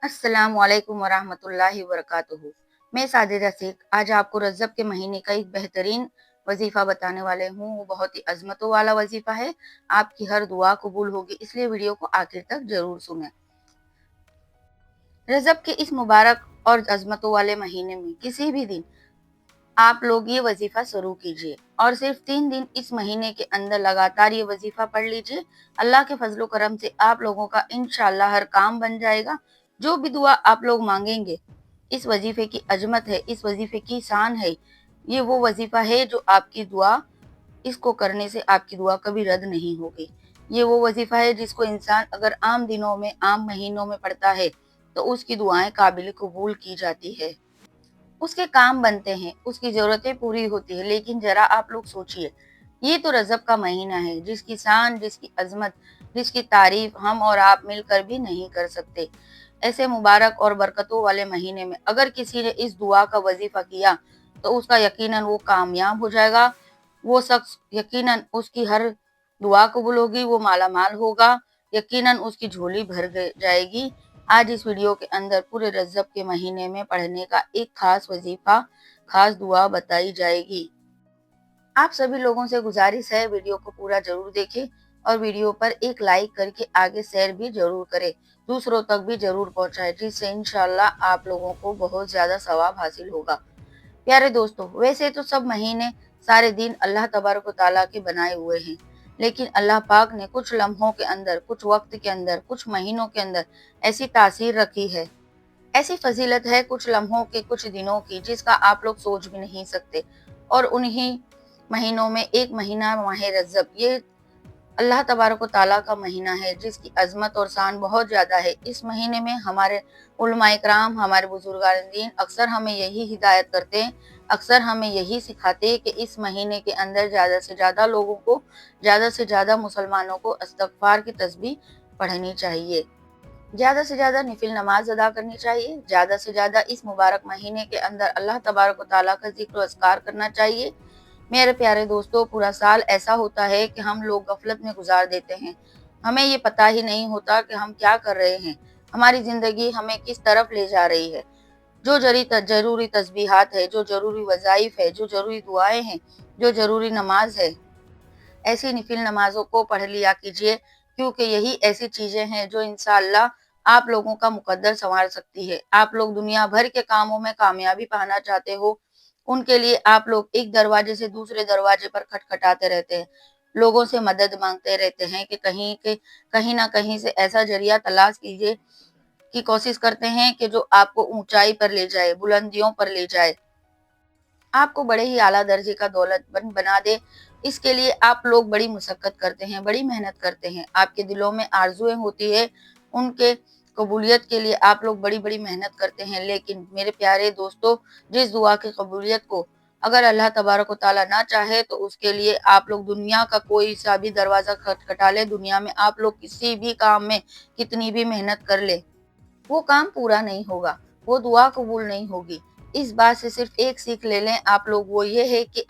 अस्सलाम वालेकुम वरहमतुल्लाहि वबरकातुहू। मैं साजिदा शेख आज आपको रजब के महीने का एक बेहतरीन वजीफा बताने वाले हूँ। वो बहुत ही अजमतों वाला वजीफा है। आपकी हर दुआ कबूल होगी, इसलिए वीडियो को आखिर तक जरूर सुनें। रजब के इस मुबारक और अजमतों वाले महीने में किसी भी दिन आप लोग ये वजीफा शुरू कीजिए और सिर्फ 3 दिन इस महीने के अंदर लगातार ये वजीफा पढ़ लीजिए। अल्लाह के फजलो करम से आप लोगों का इंशाल्लाह हर काम बन जाएगा। जो भी दुआ आप लोग मांगेंगे, इस वजीफे की अजमत है, इस वजीफे की शान है। ये वो वजीफा है जो आपकी दुआ, इसको करने से आपकी दुआ कभी रद्द नहीं होगी। ये वो वजीफा है जिसको इंसान अगर आम दिनों में, आम महीनों में पढ़ता है तो उसकी दुआएं काबिल कबूल की जाती है, उसके काम बनते हैं, उसकी जरूरतें पूरी होती है। लेकिन जरा आप लोग सोचिए, ये तो रजब का महीना है जिसकी शान, जिसकी अजमत, जिसकी तारीफ हम और आप मिलकर भी नहीं कर सकते। ऐसे मुबारक और बरकतों वाले महीने में अगर किसी ने इस दुआ का वजीफा किया तो उसका यकीनन वो कामयाब हो जाएगा। वो शख्स यकीनन उसकी हर दुआ कबूल होगी, वो मालामाल होगा, यकीनन उसकी झोली भर जाएगी। आज इस वीडियो के अंदर पूरे रजब के महीने में पढ़ने का एक खास वजीफा, खास दुआ बताई जाएगी। आप सभी लोगों से गुजारिश है, वीडियो को पूरा जरूर देखें और वीडियो पर एक लाइक करके आगे शेयर भी जरूर करें, दूसरों तक भी जरूर पहुंचाएं, जिससे इंशाल्लाह आप लोगों को बहुत ज्यादा सवाब हासिल होगा। प्यारे दोस्तों, वैसे तो सब महीने, सारे दिन अल्लाह तबारक व तआला के बनाए हुए हैं, लेकिन अल्लाह पाक ने कुछ लम्हों के अंदर, कुछ वक्त के अंदर, कुछ महीनों के अंदर ऐसी तासीर रखी है, ऐसी फजीलत है कुछ लम्हों की, कुछ दिनों की, जिसका आप लोग सोच भी नहीं सकते। और उन्हीं महीनों में एक महीना माह रजब, ये अल्लाह तबारक व तआला का महीना है जिसकी अजमत और शान बहुत ज्यादा है। इस महीने में हमारे उलमाए कराम, हमारे बुजुर्गान दीन अक्सर हमें यही हिदायत करते हैं, अक्सर हमें यही सिखाते हैं कि इस महीने के अंदर ज्यादा से ज्यादा लोगों को, ज्यादा से ज्यादा मुसलमानों को इस्तगफार की तस्बीह पढ़नी चाहिए, ज्यादा से ज्यादा नफिल नमाज अदा करनी चाहिए, ज्यादा से ज्यादा इस मुबारक महीने के अंदर अल्लाह तबारक व तआला का जिक्र अस्कार करना चाहिए। मेरे प्यारे दोस्तों, पूरा साल ऐसा होता है कि हम लोग गफलत में गुजार देते हैं, हमें ये पता ही नहीं होता कि हम क्या कर रहे हैं, हमारी जिंदगी हमें किस तरफ ले जा रही है। जो जरूरी तस्बीहात है, जो जरूरी वज़ाइफ है, जो जरूरी दुआएं हैं, जो जरूरी नमाज है, ऐसी नफिल नमाजों को पढ़ लिया कीजिए, क्योंकि यही ऐसी चीजें हैं जो इंशाअल्लाह आप लोगों का मुकद्दर संवार सकती है। आप लोग दुनिया भर के कामों में कामयाबी पाना चाहते हो, उनके लिए आप लोग एक दरवाजे से दूसरे दरवाजे पर खटखटाते रहते हैं, लोगों से मदद मांगते रहते हैं कि कहीं ना कहीं से ऐसा जरिया तलाश कीजिए, की कोशिश करते हैं कि जो आपको ऊंचाई पर ले जाए, बुलंदियों पर ले जाए, आपको बड़े ही आला दर्जे का दौलतमंद बना दे। इसके लिए आप लोग बड़ी मुशक्कत करते हैं, बड़ी मेहनत करते हैं, आपके दिलों में आरजुएं होती है, उनके कबूलियत के लिए आप लोग बड़ी बड़ी मेहनत करते हैं। लेकिन मेरे प्यारे दोस्तों, जिस दुआ की कबूलियत को अगर अल्लाह तबारक व तआला ना चाहे तो उसके लिए आप लोग दुनिया का कोई सा भी दरवाजा खटखटा ले, दुनिया में आप लोग किसी भी काम में कितनी भी मेहनत कर ले, वो काम पूरा नहीं होगा, वो दुआ कबूल नहीं होगी। इस बात से सिर्फ एक सीख ले लें आप लोग, वो ये है कि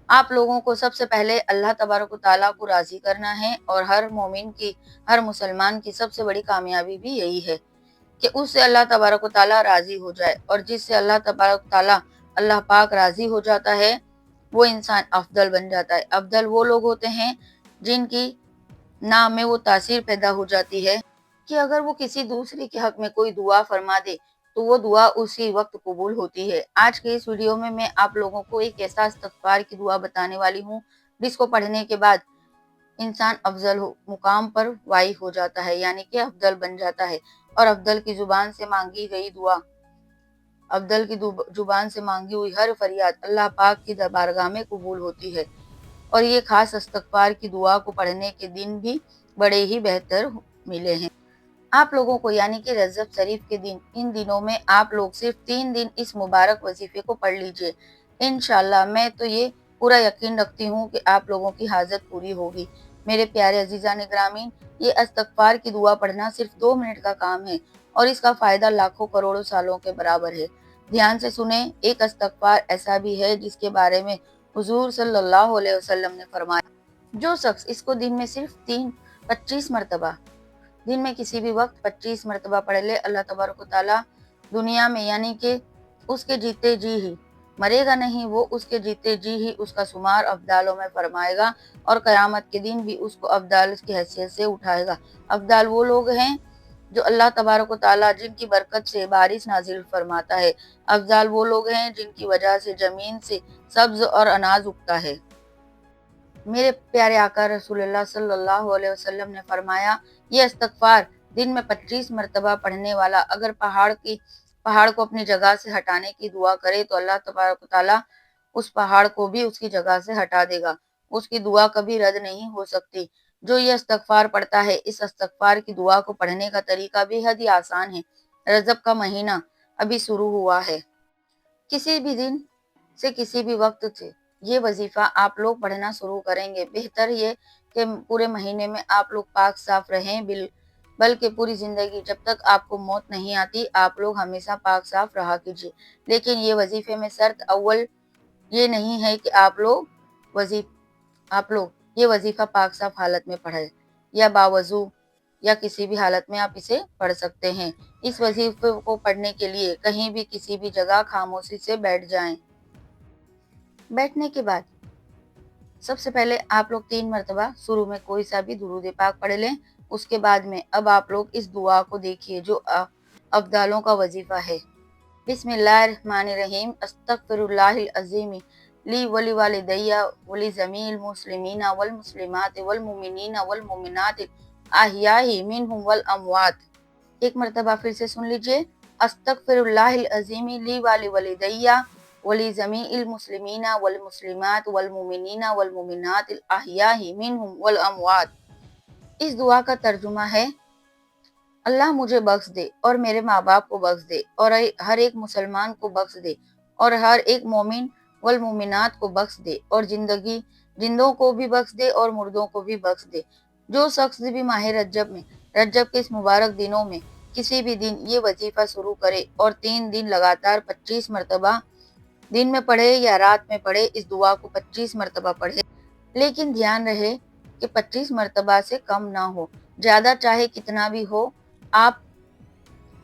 आप लोगों को सबसे पहले अल्लाह तबारक व तआला को राजी करना है। और हर मोमिन की, हर मुसलमान की सबसे बड़ी कामयाबी भी यही है कि उससे अल्लाह तबारक व तआला राजी हो जाए। और जिससे अल्लाह तबारक व तआला, अल्लाह पाक राजी हो जाता है, वो इंसान अफदल बन जाता है। अफदल वो लोग होते हैं जिनकी नाम में वो तासीर पैदा हो जाती है कि अगर वो किसी दूसरे के हक में कोई दुआ फरमा दे तो वो दुआ उसी वक्त कबूल होती है। आज के इस वीडियो में मैं आप लोगों को एक ऐसा इस्तग़फ़ार की दुआ बताने वाली हूँ जिसको पढ़ने के बाद इंसान अफजल मुकाम पर वाई हो जाता है, यानी कि अफजल बन जाता है। और अफजल की जुबान से मांगी गई दुआ, अफजल की जुबान से मांगी हुई हर फरियाद अल्लाह पाक की बारगाह में कबूल होती है। और ये खास इस्तग़फ़ार की दुआ को पढ़ने के दिन भी बड़े ही बेहतर मिले हैं आप लोगों को, यानी कि रजब शरीफ के दिन, इन दिनों में आप लोग सिर्फ 3 दिन इस मुबारक वजीफे को पढ़ लीजिए। इंशाल्लाह मैं तो ये पूरा यकीन रखती हूँ कि आप लोगों की हाजत पूरी होगी। मेरे प्यारे अजीज़ान ग्रामीण, ये इस्तग़फ़ार की दुआ पढ़ना सिर्फ 2 मिनट का काम है और इसका फायदा लाखों करोड़ों सालों के बराबर है। ध्यान से सुने, एक इस्तग़फ़ार ऐसा भी है जिसके बारे में हुजूर सल्लल्लाहु अलैहि वसल्लम ने फरमाया, जो शख्स इसको दिन में सिर्फ 25 मरतबा दिन में किसी भी वक्त 25 मरतबा पढ़ ले, अल्लाह तबारक व तआला दुनिया में यानी कि उसके जीते जी ही, मरेगा नहीं वो, उसके जीते जी ही उसका शुमार अब्दालों में फरमाएगा और क़यामत के दिन भी उसको अब्दाल की हैसियत से उठाएगा। अब्दाल वो लोग हैं जो अल्लाह तबारक व तआला जिनकी बरकत से बारिश नाजिल फरमाता है। अब्दाल वो लोग हैं जिनकी वजह से जमीन से सब्ज और अनाज उगता है। मेरे प्यारे आका रसूलुल्लाह सल्लल्लाहु अलैहि वसल्लम ने फरमाया, ये इस्तगफार दिन में 25 मरतबा पढ़ने वाला अगर पहाड़ को अपनी जगह से हटाने की दुआ करे तो अल्लाह तबारक व तआला उस पहाड़ को भी उसकी जगह से हटा देगा। उसकी दुआ कभी रद्द नहीं हो सकती। जो ये इस्तगफार पढ़ता है, इस इस्तगफार की दुआ को पढ़ने का तरीका बेहद ही आसान है। रजब का महीना अभी शुरू हुआ है। किसी भी दिन से किसी भी वक्त से ये वजीफा आप लोग पढ़ना शुरू करेंगे। बेहतर ये कि पूरे महीने में आप लोग पाक साफ रहें, बल्कि पूरी जिंदगी जब तक आपको मौत नहीं आती आप लोग हमेशा पाक साफ रहा कीजिए। लेकिन ये वजीफे में शर्त अव्वल ये नहीं है कि आप लोग ये वजीफा पाक साफ हालत में पढ़े या बावजू या किसी भी हालत में आप इसे पढ़ सकते हैं। इस वजीफे को पढ़ने के लिए कहीं भी किसी भी जगह खामोशी से बैठ जाएं। बैठने के बाद सबसे पहले आप लोग 3 मरतबा शुरू में कोई सा भी दुरूद पाक पढ़ लें। उसके बाद में अब आप लोग इस दुआ को देखिए जो अब्दालों का वजीफा है। बिस्मिल्लाहिर्रहमानिर्रहीम, अस्तगफिरुल्लाहिल अज़ीम ली वली वालिदैया वली जमील मुस्लिमीना वल मुस्लिमात वल मुमिनीना वल मुमिनात अहयाही मिनहुम वल अमवात। एक मरतबा फिर से सुन लीजिए। अस्तगफिरुल्लाहिल अज़ीम ली वली वालिदैया वली जमील मुस्लिमीना वल मुस्लिमात वल मुमिनीना वल मुमिनात अहयाही मिनहुम वल अमवात। इस दुआ का तर्जुमा है, अल्लाह मुझे बख्श दे और मेरे माँ बाप को बख्श दे और हर एक मुसलमान को बख्श दे और हर एक मोमिन वल मोमिनात को बख्श दे और जिंदों को भी बख्श दे और मुर्दों को भी बख्श दे। जो शख्स भी माह रजब के इस मुबारक दिनों में किसी भी दिन ये वजीफा शुरू करे और 3 दिन लगातार 25 मरतबा दिन में पढ़े या रात में पढ़े, इस दुआ को 25 मरतबा पढ़े। लेकिन ध्यान रहे कि 25 मरतबा से कम ना हो, ज्यादा चाहे कितना भी हो। आप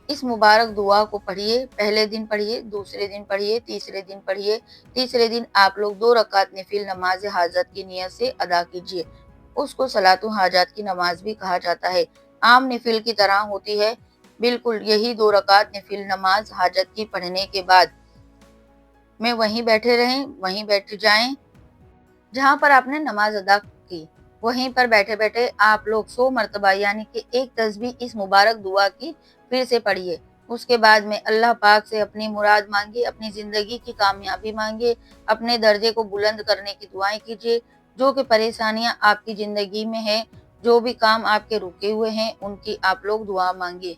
इस मुबारक दुआ को पढ़िए। पहले दिन पढ़िए, दूसरे दिन पढ़िए, तीसरे दिन पढ़िए। तीसरे दिन आप लोग 2 रकात नफिल नमाज हाजत की नियत से अदा कीजिए। उसको सलातु हाजत की नमाज भी कहा जाता है। आम नफिल की तरह होती है। बिल्कुल यही 2 रकात नफिल नमाज हाजत की पढ़ने के बाद में वहीं बैठे रहें, वहीं बैठ जाएं जहां पर आपने नमाज अदा की। वहीं पर बैठे बैठे आप लोग 100 मरतबा यानी कि एक तस्बीह इस मुबारक दुआ की फिर से पढ़िए। उसके बाद में अल्लाह पाक से अपनी मुराद मांगिए, अपनी जिंदगी की कामयाबी मांगिए, अपने दर्जे को बुलंद करने की दुआएं कीजिए। जो कि परेशानियां आपकी जिंदगी में है, जो भी काम आपके रुके हुए हैं, उनकी आप लोग दुआ मांगिए।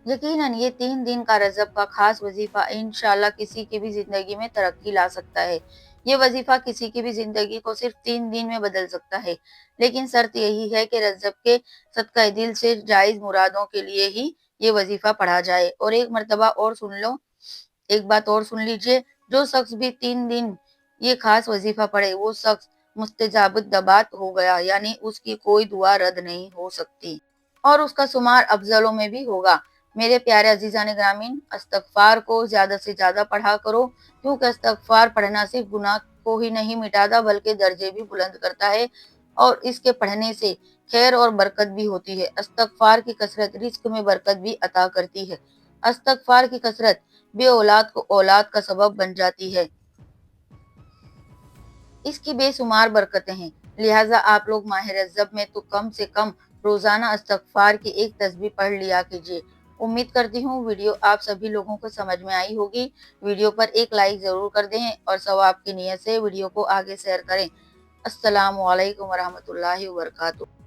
यकीनन ये 3 दिन का रजब का खास वजीफा इंशाल्लाह किसी की भी जिंदगी में तरक्की ला सकता है। ये वजीफा किसी की भी जिंदगी को सिर्फ 3 दिन में बदल सकता है। लेकिन शर्त यही है कि रजब के सदका दिल से जायज मुरादों के लिए ही ये वजीफा पढ़ा जाए। और एक मरतबा और सुन लो, एक बात और सुन लीजिए, जो शख्स भी 3 दिन ये खास वजीफा पढ़े वो शख्स मुस्तजाबुद दबात हो गया, यानी उसकी कोई दुआ रद्द नहीं हो सकती और उसका शुमार अफजलों में भी होगा। मेरे प्यारे अजीजान ग्रामीण, इस्तगफार को ज्यादा से ज्यादा पढ़ा करो, क्योंकि इस्तगफार पढ़ना सिर्फ गुनाह को ही नहीं मिटाता बल्कि दर्जे भी बुलंद करता है और इसके पढ़ने से खैर और बरकत भी होती है। इस्तगफार की कसरत रिज्क में बरकत भी अता करती है। इस्तगफार की कसरत बे औलाद को औलाद का सबब बन जाती है। इसकी बेशुमार बरकतें हैं। लिहाजा आप लोग माह रजब में तो कम से कम रोजाना इस्तगफार की एक तस्बीह पढ़ लिया कीजिए। उम्मीद करती हूँ वीडियो आप सभी लोगों को समझ में आई होगी। वीडियो पर एक लाइक जरूर कर दें और सवाब की नियत से वीडियो को आगे शेयर करें। अस्सलामु अलैकुम वरहमतुल्लाहि वबरकातुहू।